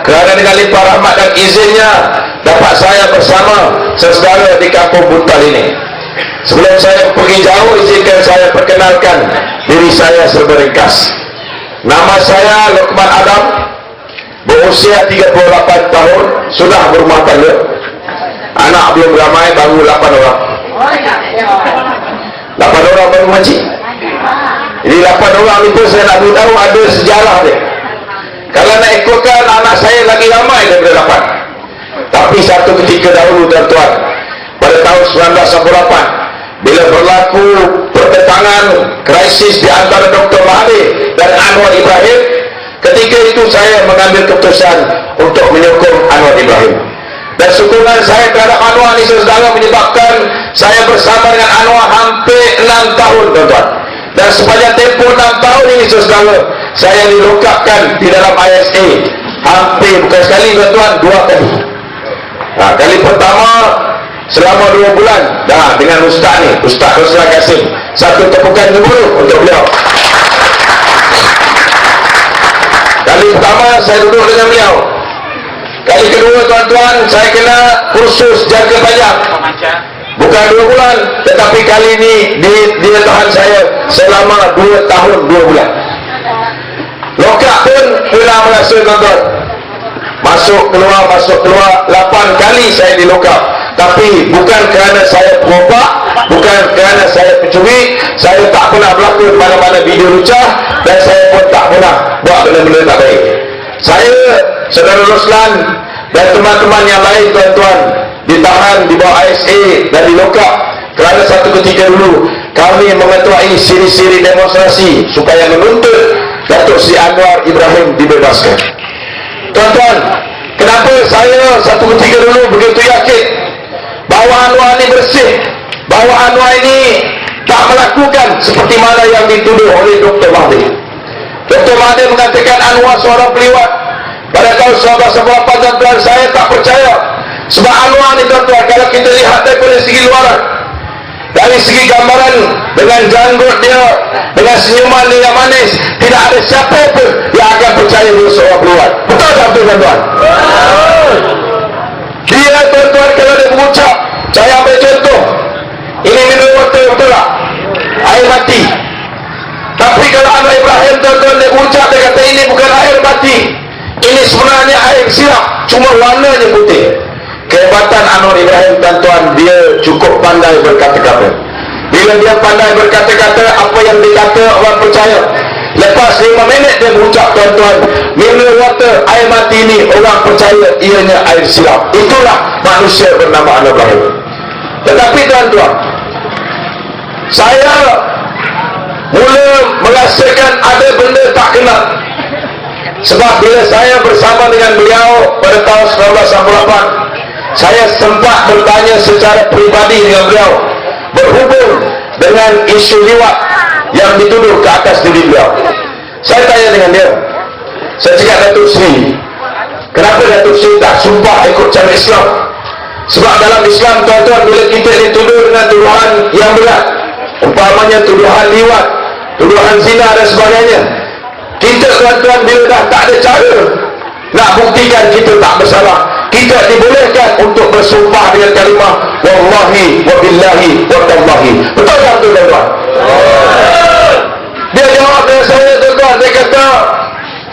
kerana dengan limpah rahmat dan izinnya dapat saya bersama saudara di kampung Buntal ini. Sebelum saya pergi jauh, izinkan saya perkenalkan diri saya serba ringkas. Nama saya Luqman Adam, berusia 38 tahun, sudah berumah tangga. Anak belum ramai, baru 8 orang. 8 orang baru makcik. Jadi 8 orang itu saya nak beritahu ada sejarah dia. Kalau nak ikutkan anak saya lagi ramai daripada 8. Tapi satu ketika dahulu tuan-tuan, pada tahun 1998, bila berlaku pertentangan krisis di antara Dr. Mahathir dan Anwar Ibrahim, ketika itu saya mengambil keputusan untuk menyokong Anwar Ibrahim. Dan sokongan saya terhadap Anwar ini saudara menyebabkan saya bersama dengan Anwar hampir 6 tahun tuan-tuan. Dan sepanjang tempoh 6 tahun ini saudara, saya dilokapkan di dalam ISA hampir, bukan sekali tuan-tuan, 2 kali. Kali pertama selama 2 bulan dengan Ustaz ni, Ustaz Roslan Kasim. Satu tepukan gemuruh untuk beliau. Kali pertama saya duduk dengan beliau. Kali kedua tuan-tuan, saya kena kursus jaga pajak. Bukan 2 bulan, tetapi kali ini dia tahan saya selama 2 tahun 2 bulan. Lokap pun pernah merasa tuan-tuan. Masuk keluar 8 kali saya dilokap. Tapi bukan kerana saya perompak, bukan kerana saya pencuri, saya tak pernah berlakon mana-mana video lucah, dan saya pun tak pernah buat benda-benda tak baik. Saya, saudara Roslan dan teman-teman yang lain tuan-tuan, ditahan di bawah ISA dan dilokap kerana satu ketika dulu kami mengetuai siri-siri demonstrasi supaya menuntut Datuk Seri Anwar Ibrahim dibebaskan. Tuan-tuan, kenapa saya satu ketika dulu begitu yakin bahawa Anwar ini bersih, bahawa Anwar ini tak melakukan seperti mana yang dituduh oleh Dr. Mahathir. Dr. Mahathir mengatakan Anwar seorang peliwat pada tahun 1998 tuan-tuan. Saya tak percaya, sebab Anwar ini tuan-tuan, kalau kita lihat daripada segi luaran, dari segi gambaran, dengan janggut dia, dengan senyuman dia yang manis, tidak ada siapa pun yang akan percaya dia seorang peliwat. Betul tak betul tuan-tuan? Dia tuan-tuan kalau dia mengucap, saya ambil contoh, ini mineral water, betul tak? Air mati. Tapi kalau Anwar Ibrahim tuan-tuan dia mengucap, dia kata ini bukan air mati, ini sebenarnya air siap, cuma warnanya putih. Kehebatan Anwar Ibrahim tuan-tuan, dia cukup pandai berkata-kata. Bila dia pandai berkata-kata, apa yang dikata orang percaya. Lepas 5 minit dia mengucap tuan-tuan, mineral water, air mati ini orang percaya ianya air siap. Itulah manusia bernama Anwar Ibrahim. Tetapi tuan-tuan, saya mula merasakan ada benda tak kena. Sebab bila saya bersama dengan beliau pada tahun 1998, saya sempat bertanya secara peribadi dengan beliau berhubung dengan isu liwat yang dituduh ke atas diri beliau. Saya tanya dengan dia, saya cakap, Datuk Seri, kenapa Datuk Seri tak sumpah ikut cara Islam? Sebab dalam Islam tuan-tuan, bila kita dituduh dengan tuduhan yang berat, umpamanya tuduhan liwat, tuduhan zina dan sebagainya, kita tuan-tuan bila dah tak ada cara nak buktikan kita tak bersalah, kita dibolehkan untuk bersumpah dengan kalimah wallahi wabillahi watallahi. Betul tak betul tuan-tuan? Dia jawab dengan saya tuan-tuan, dia kata,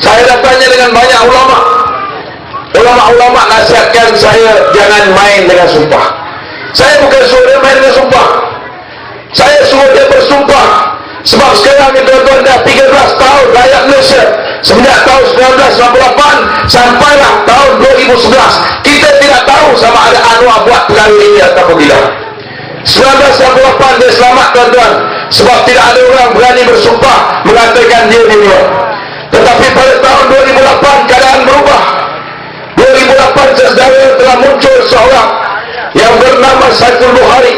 saya dah tanya dengan banyak ulama nasihatkan saya jangan main dengan sumpah. Saya bukan suruh dia main dengan sumpah, saya suruh dia bersumpah. Sebab sekarang ni tuan-tuan dah 13 tahun rakyat Malaysia, semenjak tahun 1998 sampailah tahun 2011, kita tidak tahu sama ada Anwar buat perkara ini atau tidak. 1998 dia selamat tuan-tuan, sebab tidak ada orang berani bersumpah mengatakan dia dibuat. Tetapi pada tahun 2008 keadaan berubah. 2008 saudara telah muncul seorang yang bernama Saiful Bukhari,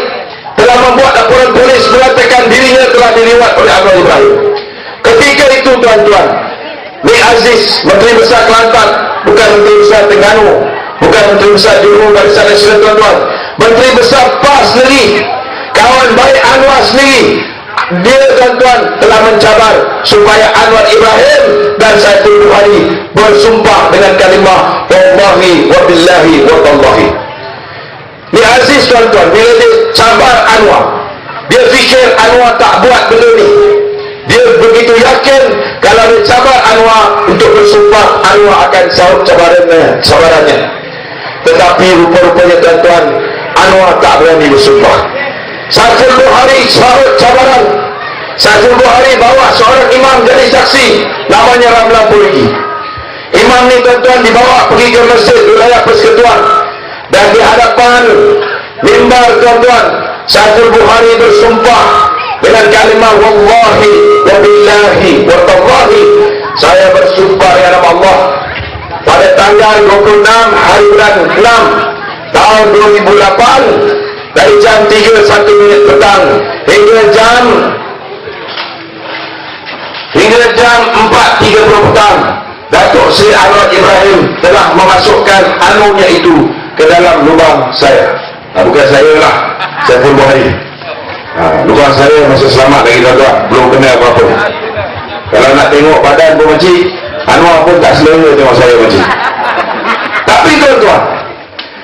telah membuat laporan polis mengatakan dirinya telah diliwat oleh Anwar Ibrahim. Ketika itu tuan-tuan, Nik Aziz, Menteri Besar Kelantan, bukan Menteri Besar Terengganu, bukan Menteri Besar Johor Barisan Nasional tuan-tuan, Menteri Besar PAS sendiri, kawan baik Anwar sendiri, dia tuan-tuan telah mencabar supaya Anwar Ibrahim dan Saiful Bukhari bersumpah dengan kalimah wallahi wabillahi wallahi. Ni Aziz tuan-tuan, bila dia cabar Anwar, dia fikir Anwar tak buat benda ni. Dia begitu yakin kalau dia cabar Anwar untuk bersumpah, Anwar akan sahut cabarannya. Tetapi rupa-rupanya tuan-tuan, Anwar tak berani bersumpah. Saiful Bukhari sahut cabaran. Saiful Bukhari bawa seorang imam jadi saksi, namanya Ramlan Purigi. Imam ni tuan-tuan dibawa pergi ke masjid wilayah Persekutuan, dan di hadapan mimbar tuan-tuan, Saiful Bukhari bersumpah dengan kalimah wallahi wabillahi wallahi, saya bersumpah ya nama Allah pada tanggal 26 hari bulan 6 tahun 2008 dari jam 3:01 petang hingga jam 4:30 petang, Datuk Seri Anwar Ibrahim telah memasukkan anunya itu ke dalam lubang saya. Bukan saya lah, Saiful Bukhari. Lubang saya masih selamat lagi tuan-tuan, belum kena apa-apa. Kalau nak tengok badan pun makcik, Anwar pun tak selera tengok saya makcik. Tapi tuan-tuan,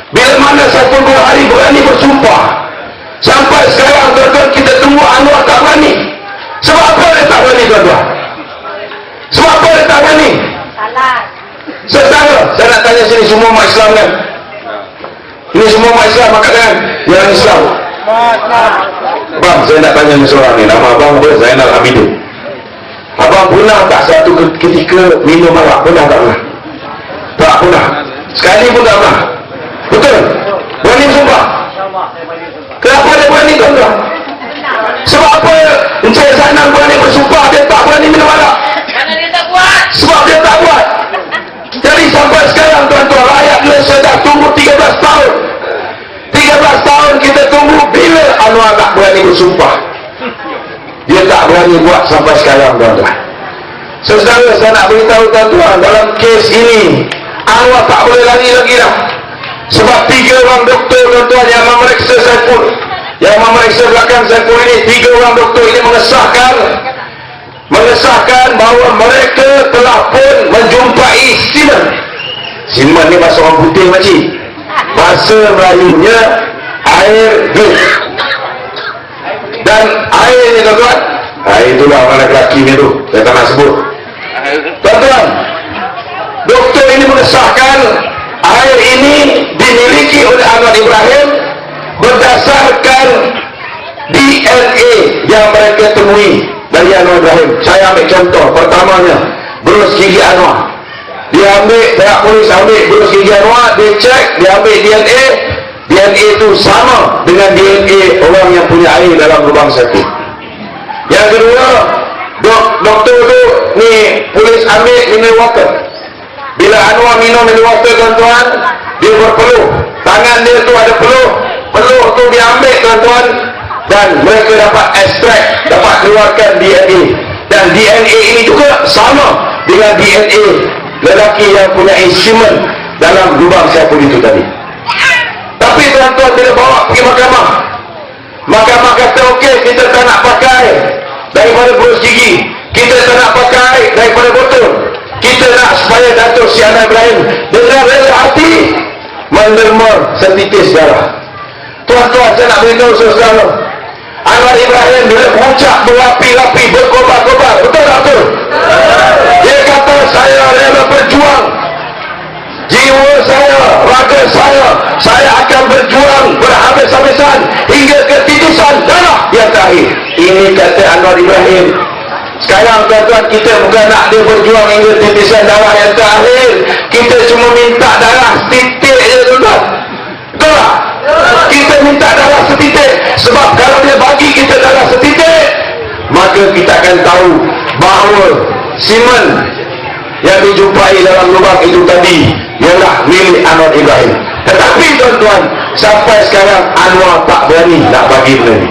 bila mana Saiful Bukhari berani bersumpah, sampai sekarang tuan-tuan kita tunggu Anwar tak berani. Sebab apa dia tak berani tuan-tuan? Sebab apa dia tak berani? Salah. Saya nak tanya sini semua umat Islam kan? Ini semua umat Islam angkat tangan. Yang Islam. Bang, saya nak tanya ni seorang ni. Nama abang apa? Zainal Abidin. Abang pernah tak satu ketika minum arak? Pernah tak pernah? Tak pernah. Sekali pun tak pernah. Betul? Berani bersumpah? Kenapa dia berani tuan-tuan? Sebab apa Encik Zainal berani bersumpah dia tak berani minum arak? Kerana dia tak buat. Sebab dia tak buat. Jadi sampai sekarang tuan-tuan, rakyat Malaysia dah tunggu 13 tahun. 13 tahun kita tunggu bila Anwar tak berani bersumpah. Dia tak berani buat sampai sekarang tuan-tuan. Saudara, saya nak beritahu tuan-tuan, dalam kes ini Anwar tak boleh lari lagi dah. Sebab 3 orang doktor tuan-tuan yang memeriksa Saiful, yang memeriksa belakang Saiful ini, 3 orang doktor ini mengesahkan bahawa mereka telah pun menjumpai Siman. Siman ni bahasa orang putih makcik, bahasa Melayunya air gel. Dan air ni tuan-tuan, itulah orang lelaki ni tu, saya tak nak sebut tuan-tuan. Doktor ini mengesahkan air ini dimiliki oleh Anwar Ibrahim berdasarkan DNA yang mereka temui dari Anwar Ibrahim. Saya ambil contoh pertamanya, berus gigi Anwar. Dia ambil, pihak polis ambil berus gigi Anwar, dia cek, dia ambil DNA. DNA itu sama dengan DNA orang yang punya air dalam lubang sakit. Yang kedua, doktor tu ni polis ambil mineral water. Bila Anwar minum mineral water tuan-tuan, dia berpeluh, tangan dia tu ada peluh tu diambil tuan-tuan, dan mereka dapat ekstrak, dapat keluarkan DNA. Dan DNA ini juga sama dengan DNA lelaki yang punya instrumen dalam lubang Saiful itu tadi. Tapi tuan-tuan bila bawa pergi mahkamah, mahkamah kata okey, kita tak nak pakai daripada berus gigi, kita tak nak pakai daripada botol, kita nak supaya Datuk Seri Anwar Ibrahim dengan rela hati menerima setitis darah. Tuan-tuan, saya nak beritahu saudara, Anwar Ibrahim bila puncak berapi-api, berkobar-kobar, betul tak betul? Dia kata saya rela berjuang, jiwa saya, raga saya akan berjuang berhabis-habisan hingga ke titisan darah yang terakhir. Ini kata Anwar Ibrahim. Sekarang tuan-tuan, kita bukan nak dia berjuang hingga titisan darah yang terakhir, kita cuma minta darah setitik je tuan-tuan. Betul tak? Kita minta darah setitik. Sebab kalau dia bagi kita darah setitik, maka kita akan tahu bahawa Siman yang dijumpai dalam lubang itu tadi ialah milik Anwar Ibrahim. Tetapi tuan-tuan, sampai sekarang Anwar tak berani nak bagi benda ni.